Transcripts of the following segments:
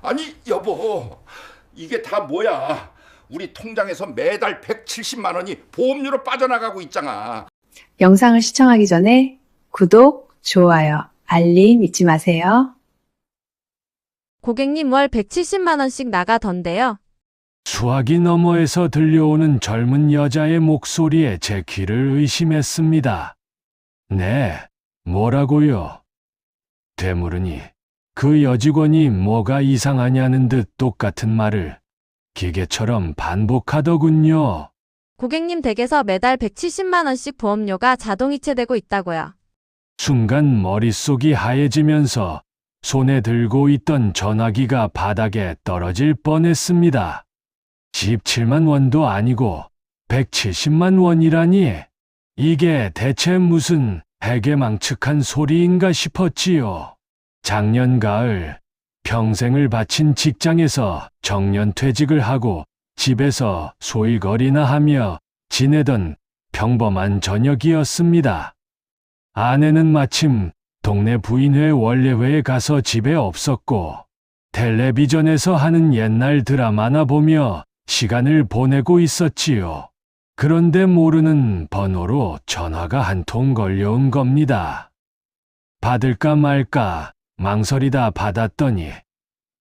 아니 여보, 이게 다 뭐야? 우리 통장에서 매달 170만 원이 보험료로 빠져나가고 있잖아. 영상을 시청하기 전에 구독, 좋아요, 알림 잊지 마세요. 고객님 월 170만 원씩 나가던데요. 수화기 너머에서 들려오는 젊은 여자의 목소리에 제 귀를 의심했습니다. 네, 뭐라고요? 되물으니 그 여직원이 뭐가 이상하냐는 듯 똑같은 말을 기계처럼 반복하더군요. 고객님 댁에서 매달 170만 원씩 보험료가 자동이체되고 있다고요. 순간 머릿속이 하얘지면서 손에 들고 있던 전화기가 바닥에 떨어질 뻔했습니다. 17만 원도 아니고 170만 원이라니, 이게 대체 무슨 해괴망측한 소리인가 싶었지요. 작년 가을 평생을 바친 직장에서 정년퇴직을 하고 집에서 소일거리나 하며 지내던 평범한 저녁이었습니다. 아내는 마침 동네 부인회 원래회에 가서 집에 없었고 텔레비전에서 하는 옛날 드라마나 보며 시간을 보내고 있었지요. 그런데 모르는 번호로 전화가 한 통 걸려온 겁니다. 받을까 말까 망설이다 받았더니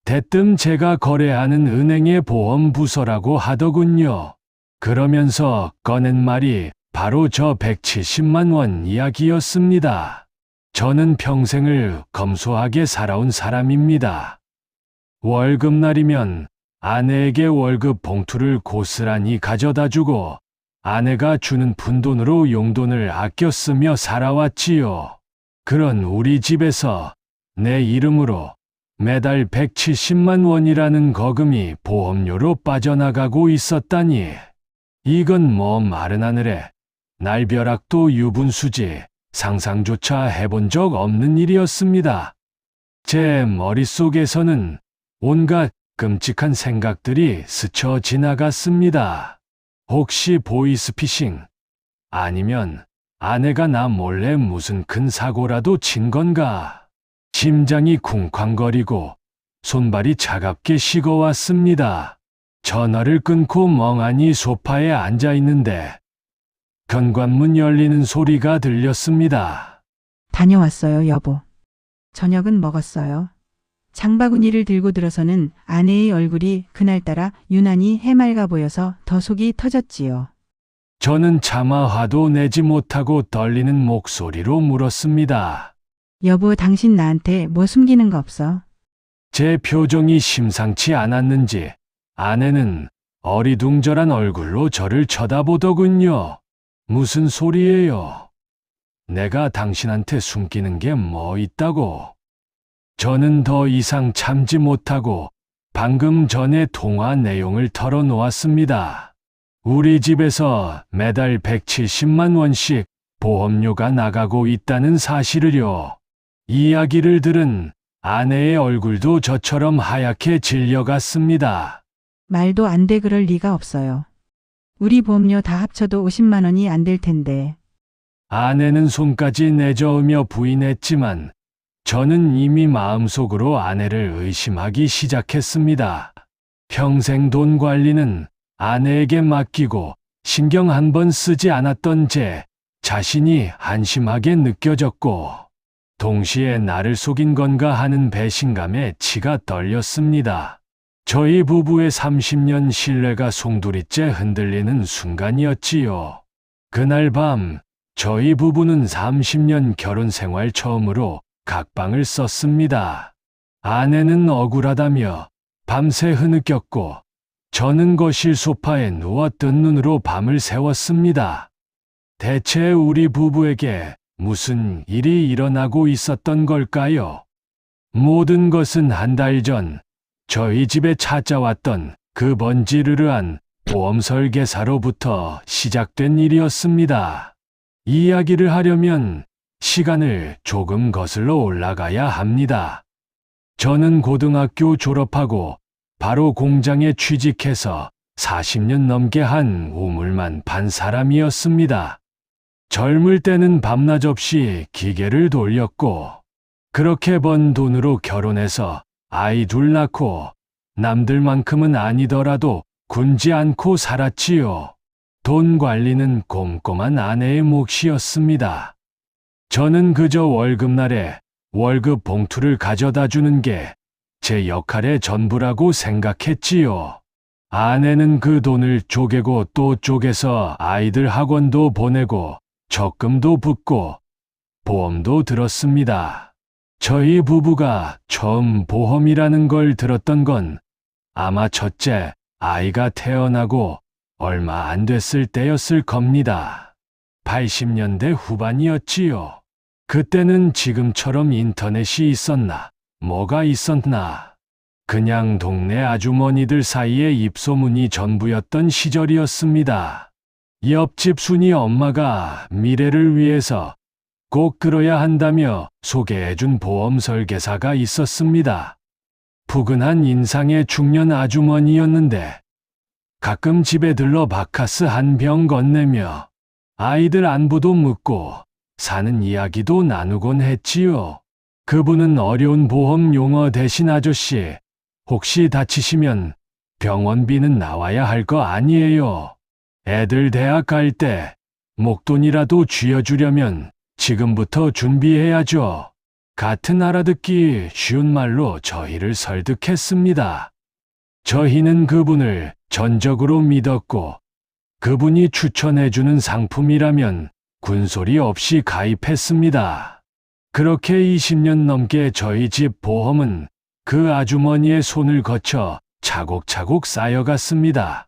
대뜸 제가 거래하는 은행의 보험부서라고 하더군요. 그러면서 꺼낸 말이 바로 저 170만 원 이야기였습니다. 저는 평생을 검소하게 살아온 사람입니다. 월급날이면 아내에게 월급 봉투를 고스란히 가져다주고 아내가 주는 푼돈으로 용돈을 아껴 쓰며 살아왔지요. 그런 우리 집에서 내 이름으로 매달 170만 원이라는 거금이 보험료로 빠져나가고 있었다니, 이건 뭐 마른 하늘에 날벼락도 유분수지 상상조차 해본 적 없는 일이었습니다. 제 머릿속에서는 온갖 끔찍한 생각들이 스쳐 지나갔습니다. 혹시 보이스피싱? 아니면 아내가 나 몰래 무슨 큰 사고라도 친 건가? 심장이 쿵쾅거리고 손발이 차갑게 식어왔습니다. 전화를 끊고 멍하니 소파에 앉아 있는데 현관문 열리는 소리가 들렸습니다. 다녀왔어요, 여보. 저녁은 먹었어요. 장바구니를 들고 들어서는 아내의 얼굴이 그날따라 유난히 해맑아 보여서 더 속이 터졌지요. 저는 차마 화도 내지 못하고 떨리는 목소리로 물었습니다. 여보, 당신 나한테 뭐 숨기는 거 없어? 제 표정이 심상치 않았는지 아내는 어리둥절한 얼굴로 저를 쳐다보더군요. 무슨 소리예요? 내가 당신한테 숨기는 게 뭐 있다고? 저는 더 이상 참지 못하고 방금 전에 통화 내용을 털어놓았습니다. 우리 집에서 매달 170만 원씩 보험료가 나가고 있다는 사실을요. 이야기를 들은 아내의 얼굴도 저처럼 하얗게 질려갔습니다. 말도 안 돼, 그럴 리가 없어요. 우리 보험료 다 합쳐도 50만 원이 안 될 텐데. 아내는 손까지 내저으며 부인했지만 저는 이미 마음속으로 아내를 의심하기 시작했습니다. 평생 돈 관리는 아내에게 맡기고 신경 한 번 쓰지 않았던 제 자신이 한심하게 느껴졌고 동시에 나를 속인 건가 하는 배신감에 치가 떨렸습니다. 저희 부부의 30년 신뢰가 송두리째 흔들리는 순간이었지요. 그날 밤 저희 부부는 30년 결혼 생활 처음으로 각방을 썼습니다. 아내는 억울하다며 밤새 흐느꼈고 저는 거실 소파에 누워 뜬 눈으로 밤을 새웠습니다. 대체 우리 부부에게 무슨 일이 일어나고 있었던 걸까요? 모든 것은 한 달 전 저희 집에 찾아왔던 그 번지르르한 보험 설계사로부터 시작된 일이었습니다. 이야기를 하려면 시간을 조금 거슬러 올라가야 합니다. 저는 고등학교 졸업하고 바로 공장에 취직해서 40년 넘게 한 우물만 판 사람이었습니다. 젊을 때는 밤낮 없이 기계를 돌렸고 그렇게 번 돈으로 결혼해서 아이 둘 낳고 남들만큼은 아니더라도 굶지 않고 살았지요. 돈 관리는 꼼꼼한 아내의 몫이었습니다. 저는 그저 월급날에 월급 봉투를 가져다 주는 게 제 역할의 전부라고 생각했지요. 아내는 그 돈을 쪼개고 또 쪼개서 아이들 학원도 보내고 적금도 붓고 보험도 들었습니다. 저희 부부가 처음 보험이라는 걸 들었던 건 아마 첫째 아이가 태어나고 얼마 안 됐을 때였을 겁니다. 80년대 후반이었지요. 그때는 지금처럼 인터넷이 있었나, 뭐가 있었나. 그냥 동네 아주머니들 사이에 입소문이 전부였던 시절이었습니다. 옆집 순이 엄마가 미래를 위해서 꼭 들어야 한다며 소개해준 보험 설계사가 있었습니다. 푸근한 인상의 중년 아주머니였는데 가끔 집에 들러 바카스 한 병 건네며 아이들 안부도 묻고 사는 이야기도 나누곤 했지요. 그분은 어려운 보험 용어 대신 아저씨, 혹시 다치시면 병원비는 나와야 할 거 아니에요. 애들 대학 갈 때 목돈이라도 쥐어주려면 지금부터 준비해야죠. 같은 알아듣기 쉬운 말로 저희를 설득했습니다. 저희는 그분을 전적으로 믿었고 그분이 추천해주는 상품이라면 군소리 없이 가입했습니다. 그렇게 20년 넘게 저희 집 보험은 그 아주머니의 손을 거쳐 차곡차곡 쌓여갔습니다.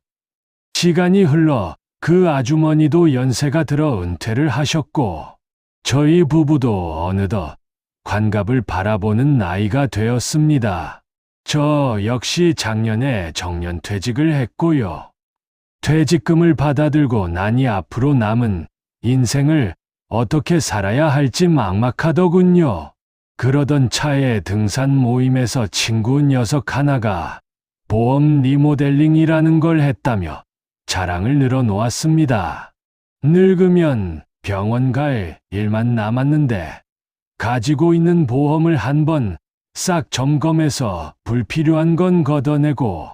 시간이 흘러 그 아주머니도 연세가 들어 은퇴를 하셨고 저희 부부도 어느덧 환갑을 바라보는 나이가 되었습니다. 저 역시 작년에 정년퇴직을 했고요. 퇴직금을 받아들고 나니 앞으로 남은 인생을 어떻게 살아야 할지 막막하더군요. 그러던 차에 등산 모임에서 친구 녀석 하나가 보험 리모델링이라는 걸 했다며 자랑을 늘어놓았습니다. 늙으면 병원 갈 일만 남았는데 가지고 있는 보험을 한번 싹 점검해서 불필요한 건 걷어내고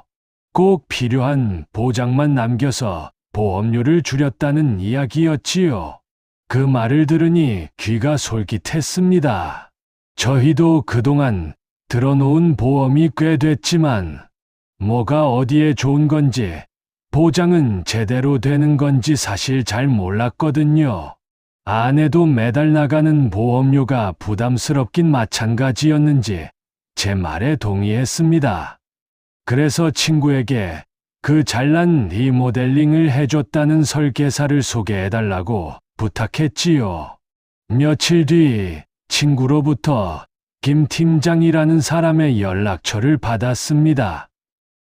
꼭 필요한 보장만 남겨서 보험료를 줄였다는 이야기였지요. 그 말을 들으니 귀가 솔깃했습니다. 저희도 그동안 들어놓은 보험이 꽤 됐지만 뭐가 어디에 좋은 건지 보장은 제대로 되는 건지 사실 잘 몰랐거든요. 아내도 매달 나가는 보험료가 부담스럽긴 마찬가지였는지 제 말에 동의했습니다. 그래서 친구에게 그 잘난 리모델링을 해줬다는 설계사를 소개해달라고 부탁했지요. 며칠 뒤 친구로부터 김 팀장이라는 사람의 연락처를 받았습니다.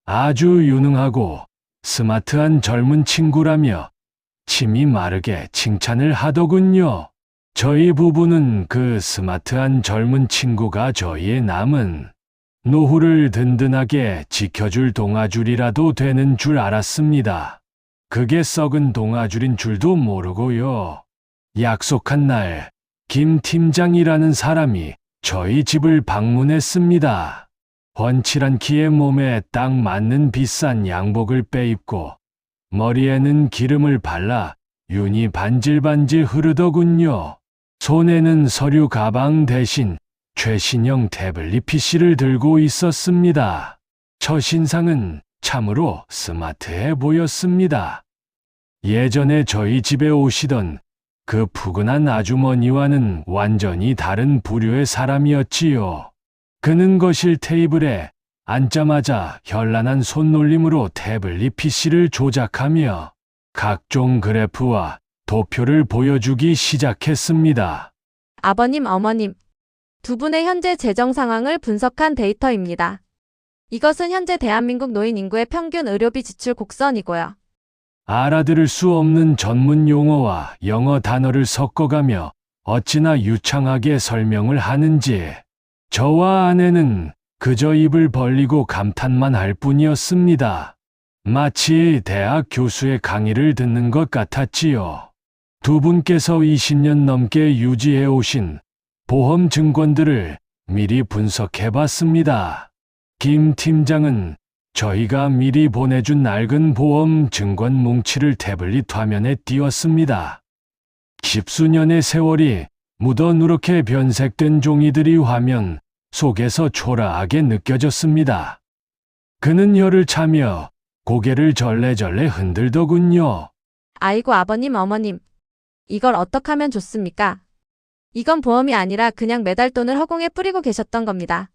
아주 유능하고 스마트한 젊은 친구라며 침이 마르게 칭찬을 하더군요. 저희 부부는 그 스마트한 젊은 친구가 저희의 남은 노후를 든든하게 지켜줄 동아줄이라도 되는 줄 알았습니다. 그게 썩은 동아줄인 줄도 모르고요. 약속한 날, 김 팀장이라는 사람이 저희 집을 방문했습니다. 훤칠한 키에 몸에 딱 맞는 비싼 양복을 빼입고 머리에는 기름을 발라 윤이 반질반질 흐르더군요. 손에는 서류 가방 대신 최신형 태블릿 PC를 들고 있었습니다. 첫인상은 참으로 스마트해 보였습니다. 예전에 저희 집에 오시던 그 푸근한 아주머니와는 완전히 다른 부류의 사람이었지요. 그는 거실 테이블에 앉자마자 현란한 손놀림으로 태블릿 PC를 조작하며 각종 그래프와 도표를 보여주기 시작했습니다. 아버님, 어머님. 두 분의 현재 재정 상황을 분석한 데이터입니다. 이것은 현재 대한민국 노인 인구의 평균 의료비 지출 곡선이고요. 알아들을 수 없는 전문 용어와 영어 단어를 섞어가며 어찌나 유창하게 설명을 하는지 저와 아내는 그저 입을 벌리고 감탄만 할 뿐이었습니다. 마치 대학 교수의 강의를 듣는 것 같았지요. 두 분께서 20년 넘게 유지해 오신 보험 증권들을 미리 분석해 봤습니다. 김 팀장은 저희가 미리 보내준 낡은 보험 증권 뭉치를 태블릿 화면에 띄웠습니다. 십수년의 세월이 묻어 누렇게 변색된 종이들이 화면 속에서 초라하게 느껴졌습니다. 그는 혀를 차며 고개를 절레절레 흔들더군요. 아이고 아버님 어머님. 이걸 어떻게 하면 좋습니까? 이건 보험이 아니라 그냥 매달 돈을 허공에 뿌리고 계셨던 겁니다.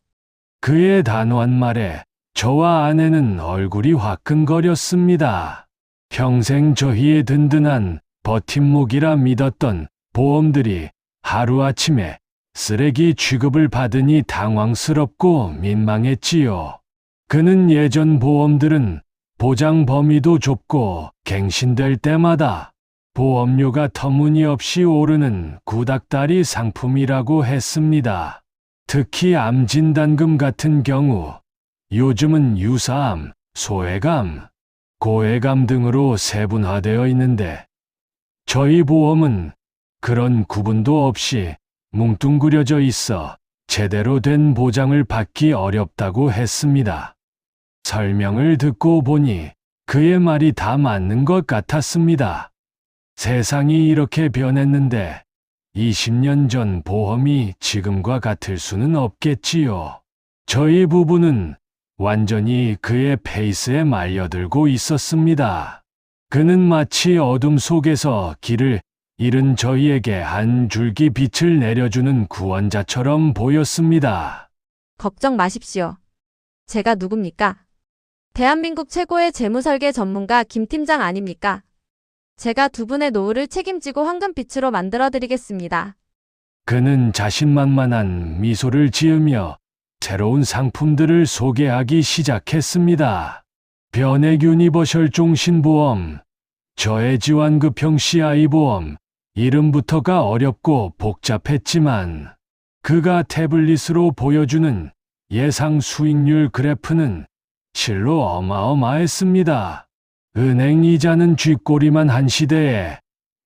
그의 단호한 말에 저와 아내는 얼굴이 화끈거렸습니다. 평생 저희의 든든한 버팀목이라 믿었던 보험들이 하루아침에 쓰레기 취급을 받으니 당황스럽고 민망했지요. 그는 예전 보험들은 보장 범위도 좁고 갱신될 때마다 보험료가 터무니없이 오르는 구닥다리 상품이라고 했습니다. 특히 암진단금 같은 경우 요즘은 유사암, 소외감, 고해감 등으로 세분화되어 있는데 저희 보험은 그런 구분도 없이 뭉뚱그려져 있어 제대로 된 보장을 받기 어렵다고 했습니다. 설명을 듣고 보니 그의 말이 다 맞는 것 같았습니다. 세상이 이렇게 변했는데 20년 전 보험이 지금과 같을 수는 없겠지요. 저희 부부는 완전히 그의 페이스에 말려들고 있었습니다. 그는 마치 어둠 속에서 길을 잃은 저희에게 한 줄기 빛을 내려주는 구원자처럼 보였습니다. 걱정 마십시오. 제가 누굽니까? 대한민국 최고의 재무설계 전문가 김 팀장 아닙니까? 제가 두 분의 노후를 책임지고 황금빛으로 만들어드리겠습니다. 그는 자신만만한 미소를 지으며 새로운 상품들을 소개하기 시작했습니다. 변액 유니버셜 종신보험, 저해지환급형 CI 보험, 이름부터가 어렵고 복잡했지만 그가 태블릿으로 보여주는 예상 수익률 그래프는 실로 어마어마했습니다. 은행 이자는 쥐꼬리만 한 시대에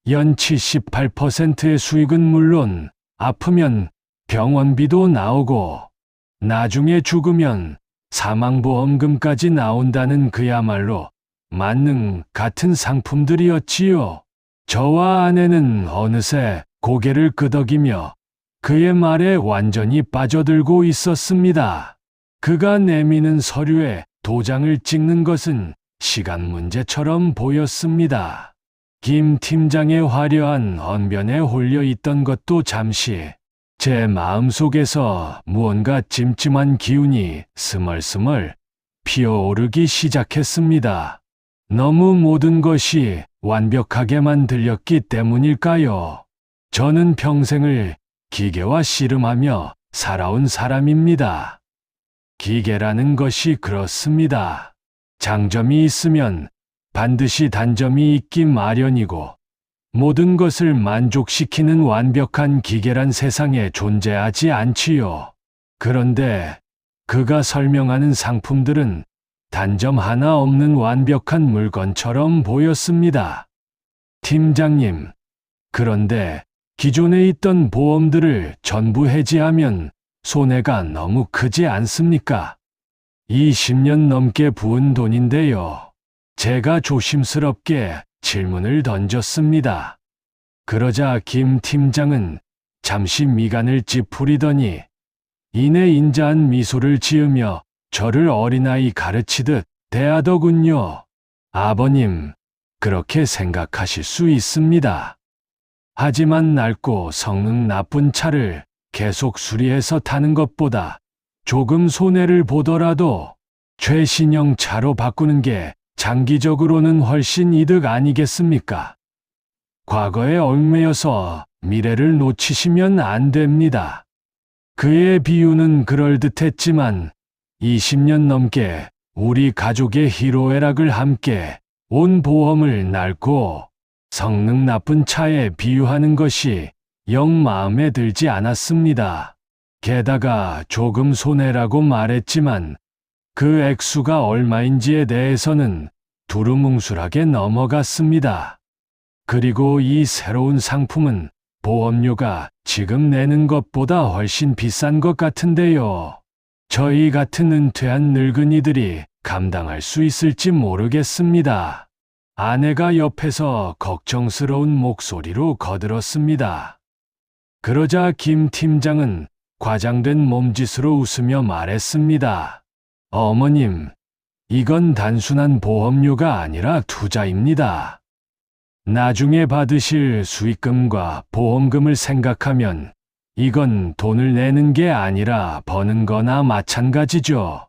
연치 18%의 수익은 물론 아프면 병원비도 나오고 나중에 죽으면 사망보험금까지 나온다는 그야말로 만능 같은 상품들이었지요. 저와 아내는 어느새 고개를 끄덕이며 그의 말에 완전히 빠져들고 있었습니다. 그가 내미는 서류에 도장을 찍는 것은 시간 문제처럼 보였습니다. 김 팀장의 화려한 언변에 홀려 있던 것도 잠시 제 마음속에서 무언가 찜찜한 기운이 스멀스멀 피어오르기 시작했습니다. 너무 모든 것이 완벽하게만 들렸기 때문일까요? 저는 평생을 기계와 씨름하며 살아온 사람입니다. 기계라는 것이 그렇습니다. 장점이 있으면 반드시 단점이 있기 마련이고 모든 것을 만족시키는 완벽한 기계란 세상에 존재하지 않지요. 그런데 그가 설명하는 상품들은 단점 하나 없는 완벽한 물건처럼 보였습니다. 팀장님, 그런데 기존에 있던 보험들을 전부 해지하면 손해가 너무 크지 않습니까? 20년 넘게 부은 돈인데요. 제가 조심스럽게 질문을 던졌습니다. 그러자 김 팀장은 잠시 미간을 찌푸리더니 이내 인자한 미소를 지으며 저를 어린아이 가르치듯 대하더군요. 아버님, 그렇게 생각하실 수 있습니다. 하지만 낡고 성능 나쁜 차를 계속 수리해서 타는 것보다 조금 손해를 보더라도 최신형 차로 바꾸는 게 장기적으로는 훨씬 이득 아니겠습니까? 과거에 얽매여서 미래를 놓치시면 안 됩니다. 그의 비유는 그럴듯했지만 20년 넘게 우리 가족의 희로애락을 함께 온 보험을 낡고 성능 나쁜 차에 비유하는 것이 영 마음에 들지 않았습니다. 게다가 조금 손해라고 말했지만 그 액수가 얼마인지에 대해서는 두루뭉술하게 넘어갔습니다. 그리고 이 새로운 상품은 보험료가 지금 내는 것보다 훨씬 비싼 것 같은데요. 저희 같은 은퇴한 늙은이들이 감당할 수 있을지 모르겠습니다. 아내가 옆에서 걱정스러운 목소리로 거들었습니다. 그러자 김 팀장은 과장된 몸짓으로 웃으며 말했습니다. 어머님, 이건 단순한 보험료가 아니라 투자입니다. 나중에 받으실 수익금과 보험금을 생각하면 이건 돈을 내는 게 아니라 버는 거나 마찬가지죠.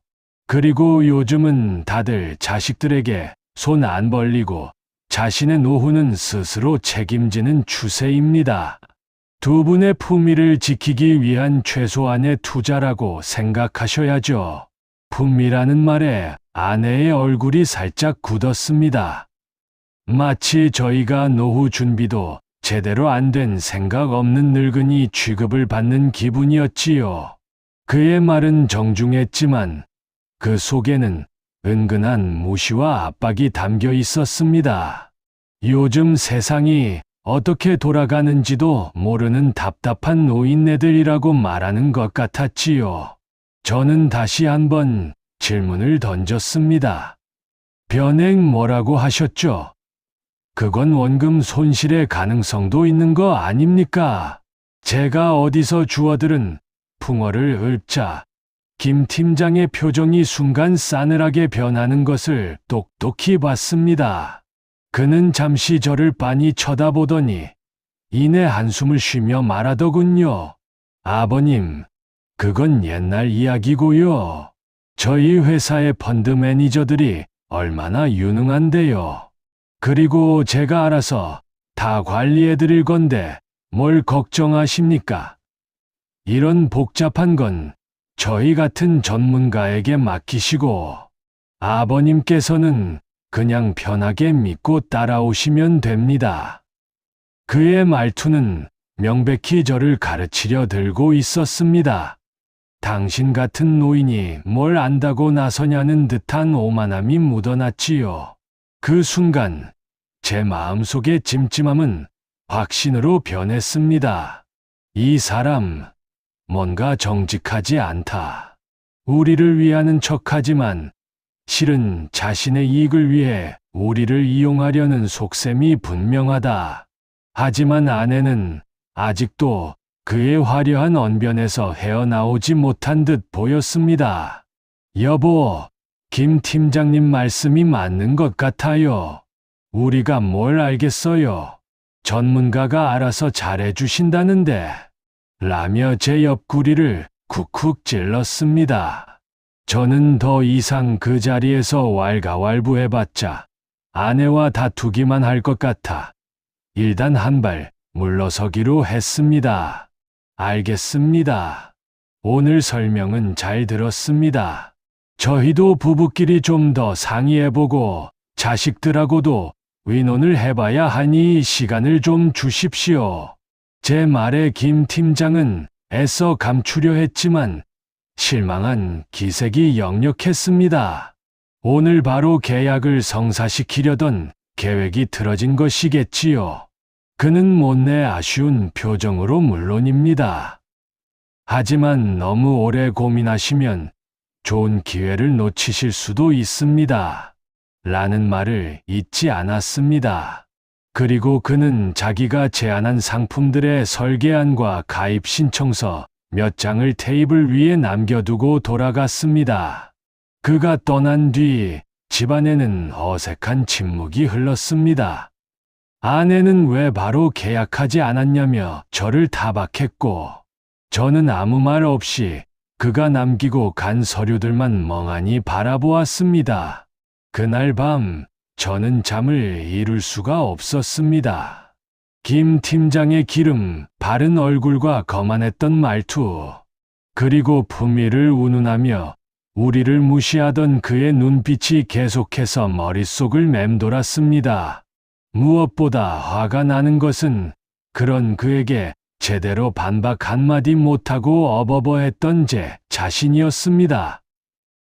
그리고 요즘은 다들 자식들에게 손 안 벌리고 자신의 노후는 스스로 책임지는 추세입니다. 두 분의 품위를 지키기 위한 최소한의 투자라고 생각하셔야죠. 품위라는 말에 아내의 얼굴이 살짝 굳었습니다. 마치 저희가 노후 준비도 제대로 안 된 생각 없는 늙은이 취급을 받는 기분이었지요. 그의 말은 정중했지만 그 속에는 은근한 무시와 압박이 담겨 있었습니다. 요즘 세상이 어떻게 돌아가는지도 모르는 답답한 노인네들이라고 말하는 것 같았지요. 저는 다시 한번 질문을 던졌습니다. 변행 뭐라고 하셨죠? 그건 원금 손실의 가능성도 있는 거 아닙니까? 제가 어디서 주워들은 풍어를 읊자 김 팀장의 표정이 순간 싸늘하게 변하는 것을 똑똑히 봤습니다. 그는 잠시 저를 빤히 쳐다보더니 이내 한숨을 쉬며 말하더군요. 아버님, 그건 옛날 이야기고요. 저희 회사의 펀드 매니저들이 얼마나 유능한데요. 그리고 제가 알아서 다 관리해 드릴 건데 뭘 걱정하십니까? 이런 복잡한 건 저희 같은 전문가에게 맡기시고 아버님께서는 그냥 편하게 믿고 따라오시면 됩니다. 그의 말투는 명백히 저를 가르치려 들고 있었습니다. 당신 같은 노인이 뭘 안다고 나서냐는 듯한 오만함이 묻어났지요. 그 순간 제 마음속의 찜찜함은 확신으로 변했습니다. 이 사람 뭔가 정직하지 않다. 우리를 위하는 척하지만 실은 자신의 이익을 위해 우리를 이용하려는 속셈이 분명하다. 하지만 아내는 아직도 그의 화려한 언변에서 헤어나오지 못한 듯 보였습니다. 여보, 김 팀장님 말씀이 맞는 것 같아요. 우리가 뭘 알겠어요. 전문가가 알아서 잘해주신다는데. 라며 제 옆구리를 쿡쿡 찔렀습니다. 저는 더 이상 그 자리에서 왈가왈부해봤자 아내와 다투기만 할 것 같아 일단 한 발 물러서기로 했습니다. 알겠습니다. 오늘 설명은 잘 들었습니다. 저희도 부부끼리 좀 더 상의해보고 자식들하고도 의논을 해봐야 하니 시간을 좀 주십시오. 제 말에 김 팀장은 애써 감추려 했지만 실망한 기색이 역력했습니다. 오늘 바로 계약을 성사시키려던 계획이 틀어진 것이겠지요. 그는 못내 아쉬운 표정으로 물론입니다. 하지만 너무 오래 고민하시면 좋은 기회를 놓치실 수도 있습니다. 라는 말을 잊지 않았습니다. 그리고 그는 자기가 제안한 상품들의 설계안과 가입 신청서 몇 장을 테이블 위에 남겨두고 돌아갔습니다. 그가 떠난 뒤 집안에는 어색한 침묵이 흘렀습니다. 아내는 왜 바로 계약하지 않았냐며 저를 타박했고, 저는 아무 말 없이 그가 남기고 간 서류들만 멍하니 바라보았습니다. 그날 밤 저는 잠을 이룰 수가 없었습니다. 김 팀장의 기름 바른 얼굴과 거만했던 말투, 그리고 품위를 운운하며 우리를 무시하던 그의 눈빛이 계속해서 머릿속을 맴돌았습니다. 무엇보다 화가 나는 것은 그런 그에게 제대로 반박 한마디 못하고 어버버했던 제 자신이었습니다.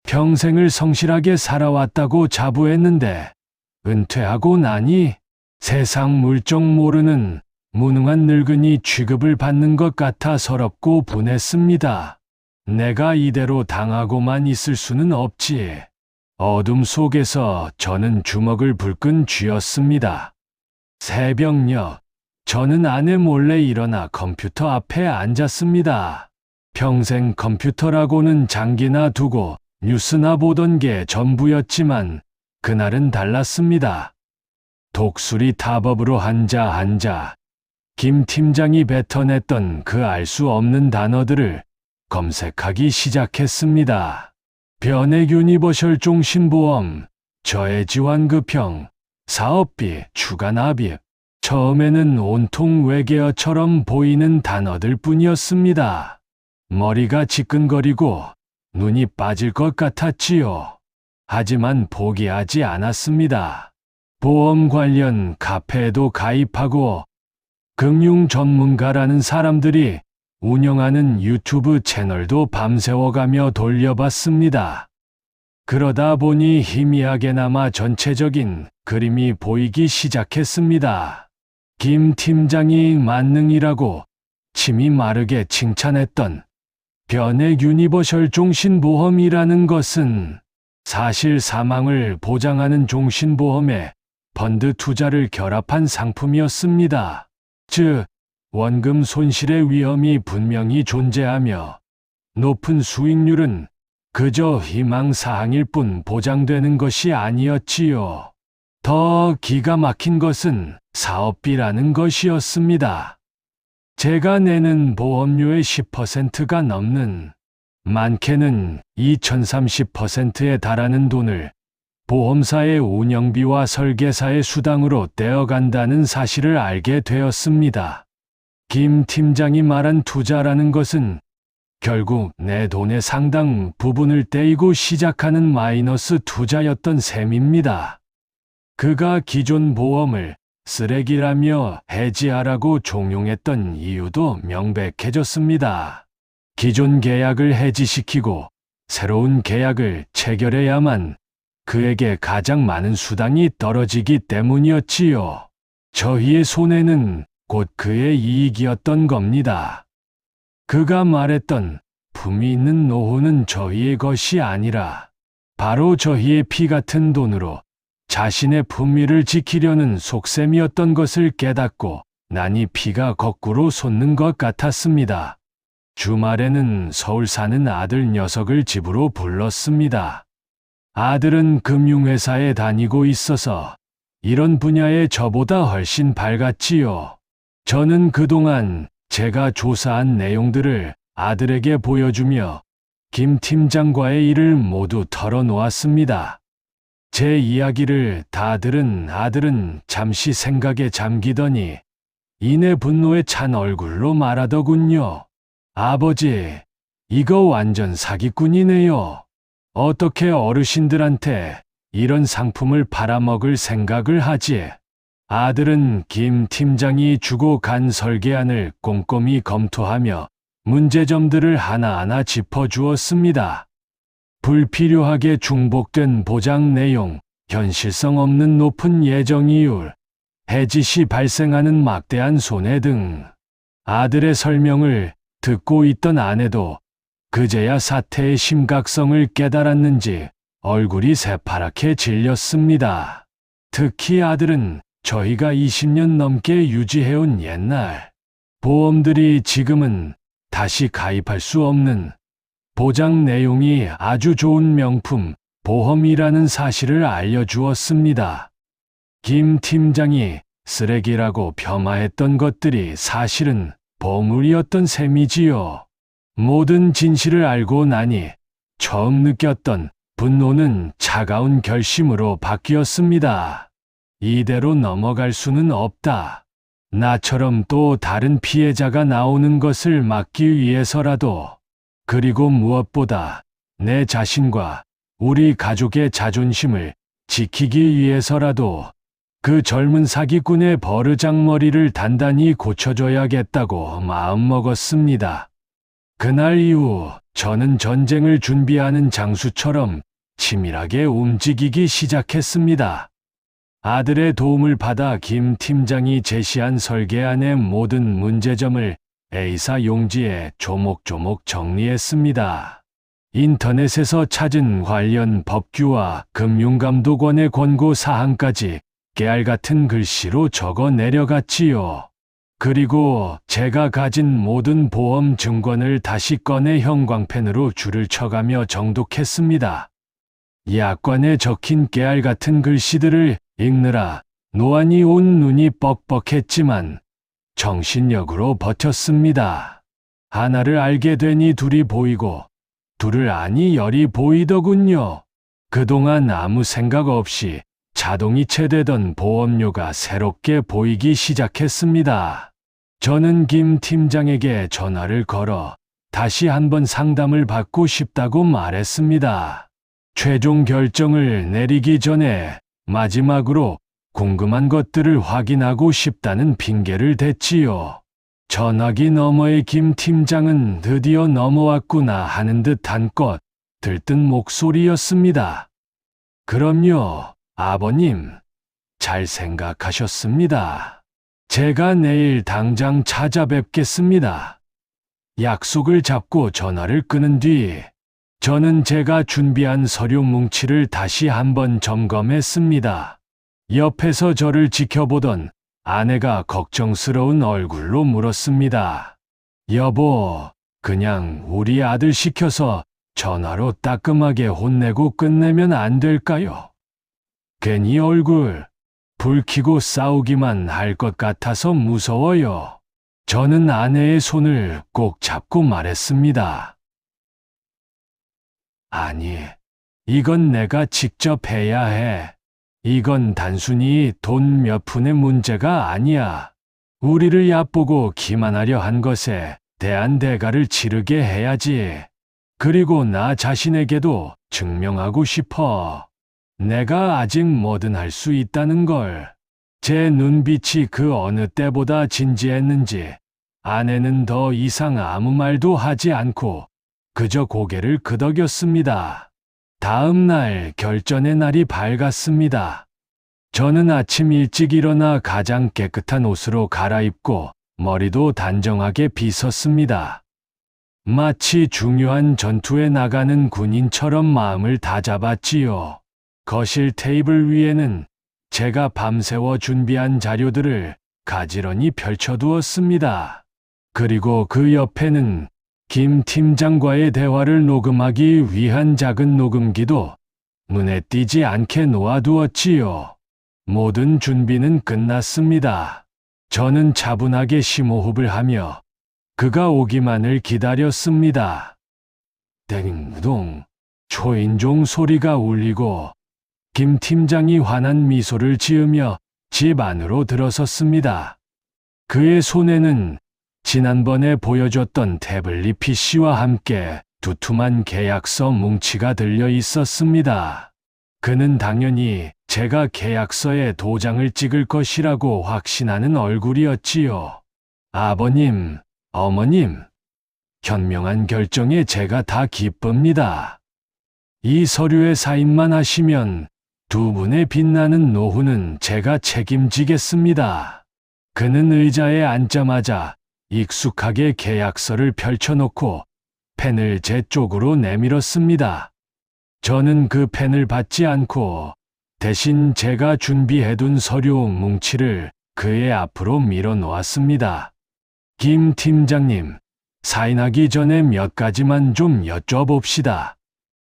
평생을 성실하게 살아왔다고 자부했는데 은퇴하고 나니 세상 물정 모르는 무능한 늙은이 취급을 받는 것 같아 서럽고 분했습니다. 내가 이대로 당하고만 있을 수는 없지. 어둠 속에서 저는 주먹을 불끈 쥐었습니다. 새벽녘, 저는 아내 몰래 일어나 컴퓨터 앞에 앉았습니다. 평생 컴퓨터라고는 장기나 두고 뉴스나 보던 게 전부였지만 그날은 달랐습니다. 독수리 타법으로 한자 김 팀장이 뱉어냈던 그 알 수 없는 단어들을 검색하기 시작했습니다. 변액 유니버셜 종신보험, 저해지환급형, 사업비, 추가 납입. 처음에는 온통 외계어처럼 보이는 단어들 뿐이었습니다. 머리가 지끈거리고 눈이 빠질 것 같았지요. 하지만 포기하지 않았습니다. 보험 관련 카페에도 가입하고 금융 전문가라는 사람들이 운영하는 유튜브 채널도 밤새워가며 돌려봤습니다. 그러다 보니 희미하게나마 전체적인 그림이 보이기 시작했습니다. 김 팀장이 만능이라고 침이 마르게 칭찬했던 변액 유니버셜 종신보험이라는 것은 사실 사망을 보장하는 종신보험에 펀드 투자를 결합한 상품이었습니다. 즉, 원금 손실의 위험이 분명히 존재하며 높은 수익률은 그저 희망사항일 뿐 보장되는 것이 아니었지요. 더 기가 막힌 것은 사업비라는 것이었습니다. 제가 내는 보험료의 10%가 넘는, 많게는 2030%에 달하는 돈을 보험사의 운영비와 설계사의 수당으로 떼어간다는 사실을 알게 되었습니다. 김 팀장이 말한 투자라는 것은 결국 내 돈의 상당 부분을 떼이고 시작하는 마이너스 투자였던 셈입니다. 그가 기존 보험을 쓰레기라며 해지하라고 종용했던 이유도 명백해졌습니다. 기존 계약을 해지시키고 새로운 계약을 체결해야만 그에게 가장 많은 수당이 떨어지기 때문이었지요. 저희의 손해는 곧 그의 이익이었던 겁니다. 그가 말했던 품위 있는 노후는 저희의 것이 아니라 바로 저희의 피 같은 돈으로 자신의 품위를 지키려는 속셈이었던 것을 깨닫고 나니 피가 거꾸로 솟는 것 같았습니다. 주말에는 서울 사는 아들 녀석을 집으로 불렀습니다. 아들은 금융회사에 다니고 있어서 이런 분야에 저보다 훨씬 밝았지요. 저는 그동안 제가 조사한 내용들을 아들에게 보여주며 김 팀장과의 일을 모두 털어놓았습니다. 제 이야기를 다 들은 아들은 잠시 생각에 잠기더니 이내 분노에 찬 얼굴로 말하더군요. 아버지, 이거 완전 사기꾼이네요. 어떻게 어르신들한테 이런 상품을 팔아먹을 생각을 하지? 아들은 김 팀장이 주고 간 설계안을 꼼꼼히 검토하며 문제점들을 하나하나 짚어주었습니다. 불필요하게 중복된 보장 내용, 현실성 없는 높은 예정이율, 해지 시 발생하는 막대한 손해 등 아들의 설명을 듣고 있던 아내도 그제야 사태의 심각성을 깨달았는지 얼굴이 새파랗게 질렸습니다. 특히 아들은 저희가 20년 넘게 유지해온 옛날 보험들이 지금은 다시 가입할 수 없는 보장 내용이 아주 좋은 명품 보험이라는 사실을 알려주었습니다. 김 팀장이 쓰레기라고 폄하했던 것들이 사실은 보물이었던 셈이지요. 모든 진실을 알고 나니 처음 느꼈던 분노는 차가운 결심으로 바뀌었습니다. 이대로 넘어갈 수는 없다. 나처럼 또 다른 피해자가 나오는 것을 막기 위해서라도, 그리고 무엇보다 내 자신과 우리 가족의 자존심을 지키기 위해서라도 그 젊은 사기꾼의 버르장머리를 단단히 고쳐줘야겠다고 마음먹었습니다. 그날 이후 저는 전쟁을 준비하는 장수처럼 치밀하게 움직이기 시작했습니다. 아들의 도움을 받아 김 팀장이 제시한 설계안의 모든 문제점을 A사 용지에 조목조목 정리했습니다. 인터넷에서 찾은 관련 법규와 금융감독원의 권고 사항까지 깨알 같은 글씨로 적어 내려갔지요. 그리고 제가 가진 모든 보험 증권을 다시 꺼내 형광펜으로 줄을 쳐가며 정독했습니다. 약관에 적힌 깨알 같은 글씨들을 읽느라 노안이 온 눈이 뻑뻑했지만 정신력으로 버텼습니다. 하나를 알게 되니 둘이 보이고 둘을 아니 열이 보이더군요. 그동안 아무 생각 없이 자동이체 되던 보험료가 새롭게 보이기 시작했습니다. 저는 김 팀장에게 전화를 걸어 다시 한번 상담을 받고 싶다고 말했습니다. 최종 결정을 내리기 전에 마지막으로 궁금한 것들을 확인하고 싶다는 핑계를 댔지요. 전화기 너머의 김 팀장은 드디어 넘어왔구나 하는 듯 한껏 들뜬 목소리였습니다. 그럼요, 아버님. 잘 생각하셨습니다. 제가 내일 당장 찾아뵙겠습니다. 약속을 잡고 전화를 끊은 뒤 저는 제가 준비한 서류 뭉치를 다시 한번 점검했습니다. 옆에서 저를 지켜보던 아내가 걱정스러운 얼굴로 물었습니다. 여보, 그냥 우리 아들 시켜서 전화로 따끔하게 혼내고 끝내면 안 될까요? 괜히 얼굴 붉히고 싸우기만 할 것 같아서 무서워요. 저는 아내의 손을 꼭 잡고 말했습니다. 아니, 이건 내가 직접 해야 해. 이건 단순히 돈 몇 푼의 문제가 아니야. 우리를 얕보고 기만하려 한 것에 대한 대가를 치르게 해야지. 그리고 나 자신에게도 증명하고 싶어. 내가 아직 뭐든 할 수 있다는 걸. 제 눈빛이 그 어느 때보다 진지했는지 아내는 더 이상 아무 말도 하지 않고 그저 고개를 끄덕였습니다. 다음 날 결전의 날이 밝았습니다. 저는 아침 일찍 일어나 가장 깨끗한 옷으로 갈아입고 머리도 단정하게 빗었습니다. 마치 중요한 전투에 나가는 군인처럼 마음을 다잡았지요. 거실 테이블 위에는 제가 밤새워 준비한 자료들을 가지런히 펼쳐두었습니다. 그리고 그 옆에는 김 팀장과의 대화를 녹음하기 위한 작은 녹음기도 눈에 띄지 않게 놓아두었지요. 모든 준비는 끝났습니다. 저는 차분하게 심호흡을 하며 그가 오기만을 기다렸습니다. 땡동 초인종 소리가 울리고 김 팀장이 환한 미소를 지으며 집 안으로 들어섰습니다. 그의 손에는 지난번에 보여줬던 태블릿 PC와 함께 두툼한 계약서 뭉치가 들려 있었습니다. 그는 당연히 제가 계약서에 도장을 찍을 것이라고 확신하는 얼굴이었지요. 아버님, 어머님, 현명한 결정에 제가 다 기쁩니다. 이 서류에 사인만 하시면 두 분의 빛나는 노후는 제가 책임지겠습니다. 그는 의자에 앉자마자 익숙하게 계약서를 펼쳐놓고 펜을 제 쪽으로 내밀었습니다. 저는 그 펜을 받지 않고 대신 제가 준비해둔 서류 뭉치를 그의 앞으로 밀어놓았습니다. 김 팀장님, 사인하기 전에 몇 가지만 좀 여쭤봅시다.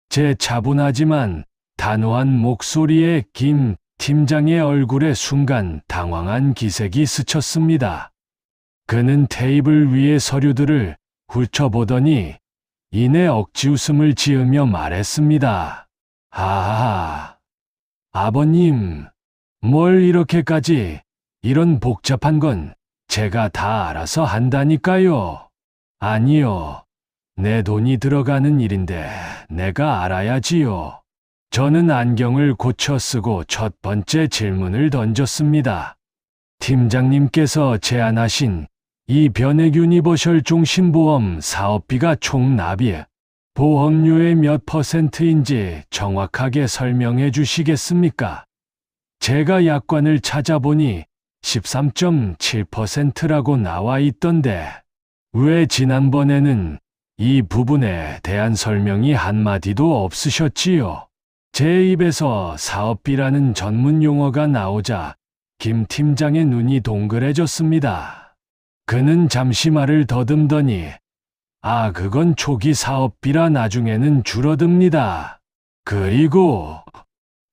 제 차분하지만 단호한 목소리에 김 팀장의 얼굴에 순간 당황한 기색이 스쳤습니다. 그는 테이블 위의 서류들을 훑어보더니 이내 억지 웃음을 지으며 말했습니다. 하하, 아버님, 뭘 이렇게까지, 이런 복잡한 건 제가 다 알아서 한다니까요. 아니요, 내 돈이 들어가는 일인데 내가 알아야지요. 저는 안경을 고쳐 쓰고 첫 번째 질문을 던졌습니다. 팀장님께서 제안하신 이 변액 유니버셜 종신보험 사업비가 총 납입, 보험료의 몇 %인지 정확하게 설명해 주시겠습니까? 제가 약관을 찾아보니 13.7%라고 나와 있던데 왜 지난번에는 이 부분에 대한 설명이 한마디도 없으셨지요. 제 입에서 사업비라는 전문 용어가 나오자 김 팀장의 눈이 동그래졌습니다. 그는 잠시 말을 더듬더니 그건 초기 사업비라 나중에는 줄어듭니다. 그리고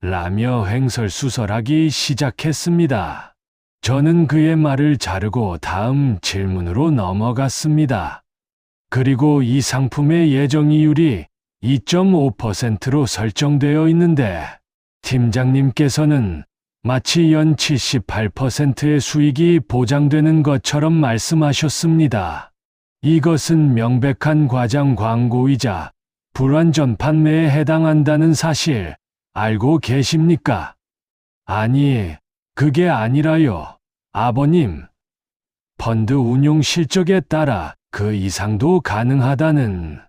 라며 횡설수설하기 시작했습니다. 저는 그의 말을 자르고 다음 질문으로 넘어갔습니다. 그리고 이 상품의 예정이율이 2.5%로 설정되어 있는데 팀장님께서는 마치 연 78%의 수익이 보장되는 것처럼 말씀하셨습니다. 이것은 명백한 과장 광고이자 불완전 판매에 해당한다는 사실 알고 계십니까? 아니, 그게 아니라요, 아버님. 펀드 운용 실적에 따라 그 이상도 가능하다는,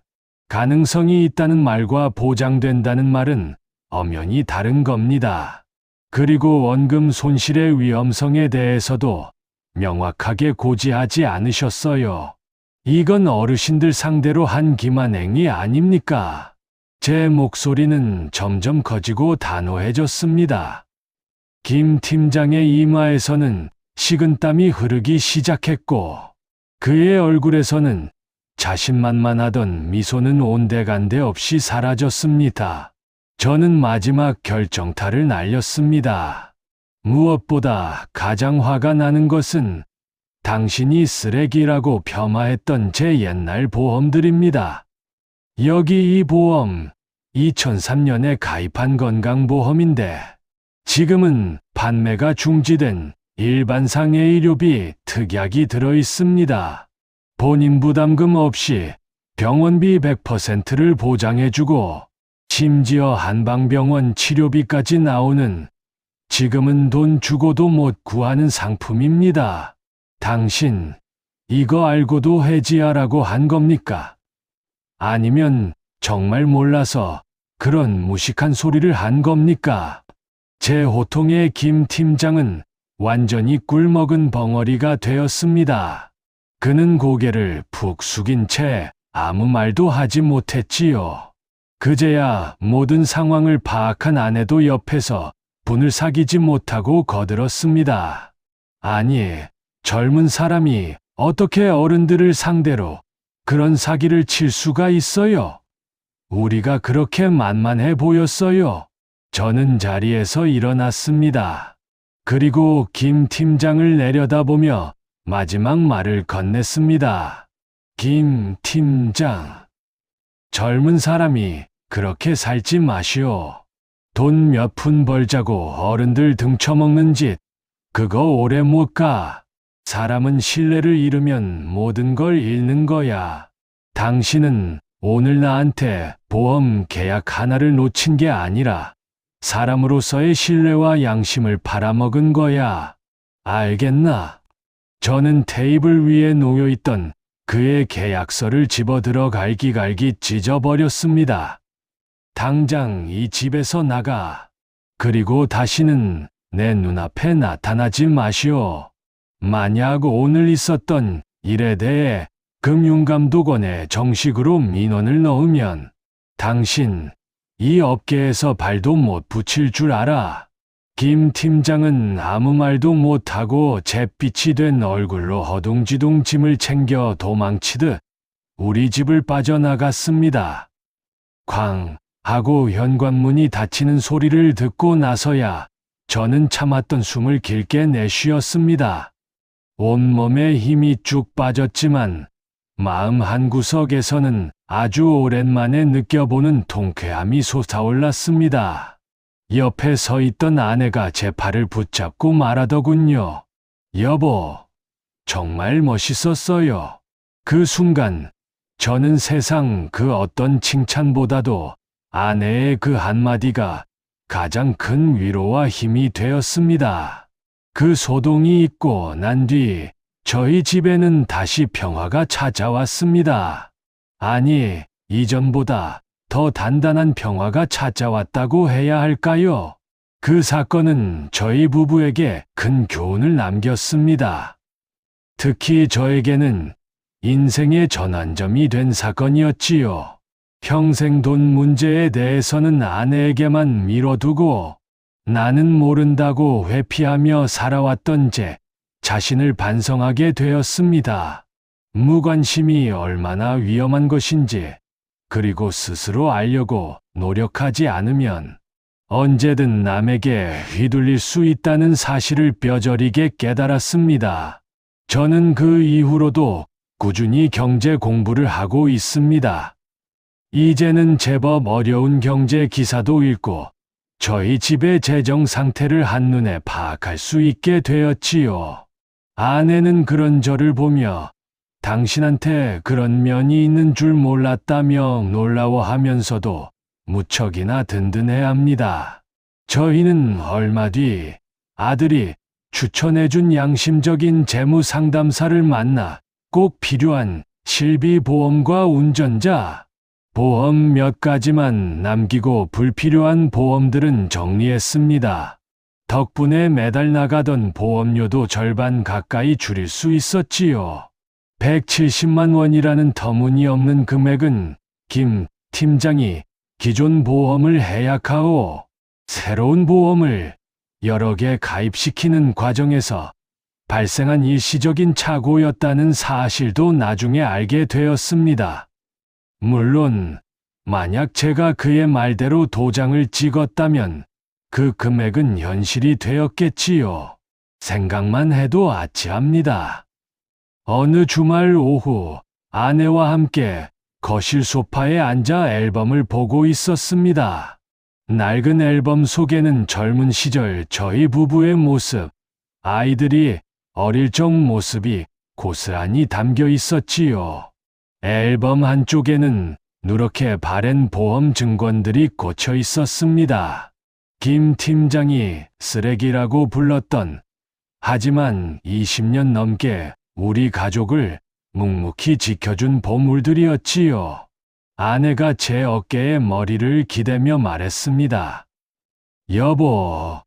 가능성이 있다는 말과 보장된다는 말은 엄연히 다른 겁니다. 그리고 원금 손실의 위험성에 대해서도 명확하게 고지하지 않으셨어요. 이건 어르신들 상대로 한 기만행위 아닙니까? 제 목소리는 점점 커지고 단호해졌습니다. 김 팀장의 이마에서는 식은땀이 흐르기 시작했고 그의 얼굴에서는 자신만만하던 미소는 온데간데 없이 사라졌습니다. 저는 마지막 결정타를 날렸습니다. 무엇보다 가장 화가 나는 것은 당신이 쓰레기라고 폄하했던 제 옛날 보험들입니다. 여기 이 보험, 2003년에 가입한 건강보험인데 지금은 판매가 중지된 일반 상해의료비 특약이 들어있습니다. 본인 부담금 없이 병원비 100%를 보장해주고 심지어 한방병원 치료비까지 나오는 지금은 돈 주고도 못 구하는 상품입니다. 당신, 이거 알고도 해지하라고 한 겁니까? 아니면 정말 몰라서 그런 무식한 소리를 한 겁니까? 제 호통에 김 팀장은 완전히 꿀먹은 벙어리가 되었습니다. 그는 고개를 푹 숙인 채 아무 말도 하지 못했지요. 그제야 모든 상황을 파악한 아내도 옆에서 분을 사귀지 못하고 거들었습니다. 아니, 젊은 사람이 어떻게 어른들을 상대로 그런 사기를 칠 수가 있어요? 우리가 그렇게 만만해 보였어요. 저는 자리에서 일어났습니다. 그리고 김 팀장을 내려다보며 마지막 말을 건넸습니다. 김 팀장, 젊은 사람이 그렇게 살지 마시오. 돈 몇 푼 벌자고 어른들 등쳐먹는 짓, 그거 오래 못 가. 사람은 신뢰를 잃으면 모든 걸 잃는 거야. 당신은 오늘 나한테 보험 계약 하나를 놓친 게 아니라 사람으로서의 신뢰와 양심을 팔아먹은 거야. 알겠나? 저는 테이블 위에 놓여있던 그의 계약서를 집어들어 갈기갈기 찢어버렸습니다. 당장 이 집에서 나가. 그리고 다시는 내 눈앞에 나타나지 마시오. 만약 오늘 있었던 일에 대해 금융감독원에 정식으로 민원을 넣으면 당신 이 업계에서 발도 못 붙일 줄 알아. 김 팀장은 아무 말도 못하고 잿빛이 된 얼굴로 허둥지둥 짐을 챙겨 도망치듯 우리 집을 빠져나갔습니다. 쾅 하고 현관문이 닫히는 소리를 듣고 나서야 저는 참았던 숨을 길게 내쉬었습니다. 온몸에 힘이 쭉 빠졌지만 마음 한구석에서는 아주 오랜만에 느껴보는 통쾌함이 솟아올랐습니다. 옆에 서 있던 아내가 제 팔을 붙잡고 말하더군요. 여보, 정말 멋있었어요. 그 순간 저는 세상 그 어떤 칭찬보다도 아내의 그 한마디가 가장 큰 위로와 힘이 되었습니다. 그 소동이 있고 난 뒤 저희 집에는 다시 평화가 찾아왔습니다. 아니, 이전보다 더 단단한 평화가 찾아왔다고 해야 할까요? 그 사건은 저희 부부에게 큰 교훈을 남겼습니다. 특히 저에게는 인생의 전환점이 된 사건이었지요. 평생 돈 문제에 대해서는 아내에게만 미뤄두고 나는 모른다고 회피하며 살아왔던 제 자신을 반성하게 되었습니다. 무관심이 얼마나 위험한 것인지, 그리고 스스로 알려고 노력하지 않으면 언제든 남에게 휘둘릴 수 있다는 사실을 뼈저리게 깨달았습니다. 저는 그 이후로도 꾸준히 경제 공부를 하고 있습니다. 이제는 제법 어려운 경제 기사도 읽고 저희 집의 재정 상태를 한눈에 파악할 수 있게 되었지요. 아내는 그런 저를 보며 당신한테 그런 면이 있는 줄 몰랐다며 놀라워하면서도 무척이나 든든해합니다. 저희는 얼마 뒤 아들이 추천해준 양심적인 재무 상담사를 만나 꼭 필요한 실비보험과 운전자 보험 몇 가지만 남기고 불필요한 보험들은 정리했습니다. 덕분에 매달 나가던 보험료도 절반 가까이 줄일 수 있었지요. 170만 원이라는 터무니없는 금액은 김 팀장이 기존 보험을 해약하고 새로운 보험을 여러 개 가입시키는 과정에서 발생한 일시적인 착오였다는 사실도 나중에 알게 되었습니다. 물론 만약 제가 그의 말대로 도장을 찍었다면 그 금액은 현실이 되었겠지요. 생각만 해도 아찔합니다. 어느 주말 오후 아내와 함께 거실 소파에 앉아 앨범을 보고 있었습니다. 낡은 앨범 속에는 젊은 시절 저희 부부의 모습, 아이들이 어릴 적 모습이 고스란히 담겨 있었지요. 앨범 한쪽에는 누렇게 바랜 보험 증권들이 꽂혀 있었습니다. 김 팀장이 쓰레기라고 불렀던, 하지만 20년 넘게 우리 가족을 묵묵히 지켜준 보물들이었지요. 아내가 제 어깨에 머리를 기대며 말했습니다. 여보,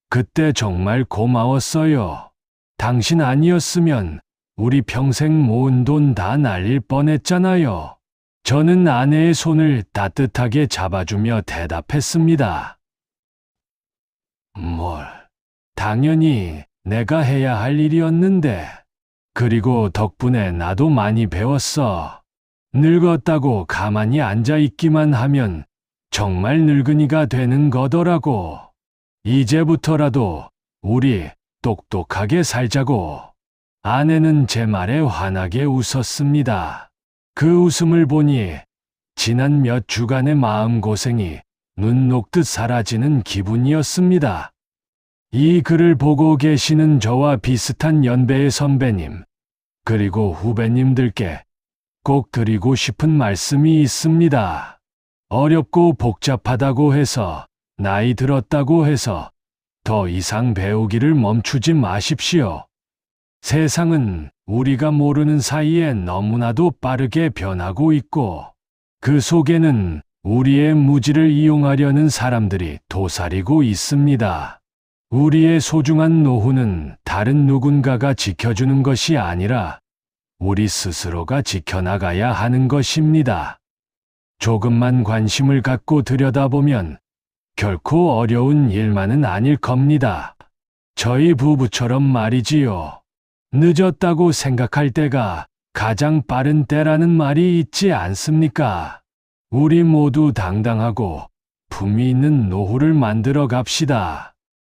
그때 정말 고마웠어요. 당신 아니었으면 우리 평생 모은 돈 다 날릴 뻔했잖아요. 저는 아내의 손을 따뜻하게 잡아주며 대답했습니다. 뭘, 당연히 내가 해야 할 일이었는데. 그리고 덕분에 나도 많이 배웠어. 늙었다고 가만히 앉아 있기만 하면 정말 늙은이가 되는 거더라고. 이제부터라도 우리 똑똑하게 살자고. 아내는 제 말에 환하게 웃었습니다. 그 웃음을 보니 지난 몇 주간의 마음고생이 눈 녹듯 사라지는 기분이었습니다. 이 글을 보고 계시는 저와 비슷한 연배의 선배님, 그리고 후배님들께 꼭 드리고 싶은 말씀이 있습니다. 어렵고 복잡하다고 해서, 나이 들었다고 해서 더 이상 배우기를 멈추지 마십시오. 세상은 우리가 모르는 사이에 너무나도 빠르게 변하고 있고, 그 속에는 우리의 무지를 이용하려는 사람들이 도사리고 있습니다. 우리의 소중한 노후는 다른 누군가가 지켜주는 것이 아니라 우리 스스로가 지켜나가야 하는 것입니다. 조금만 관심을 갖고 들여다보면 결코 어려운 일만은 아닐 겁니다. 저희 부부처럼 말이지요. 늦었다고 생각할 때가 가장 빠른 때라는 말이 있지 않습니까? 우리 모두 당당하고 품위 있는 노후를 만들어 갑시다.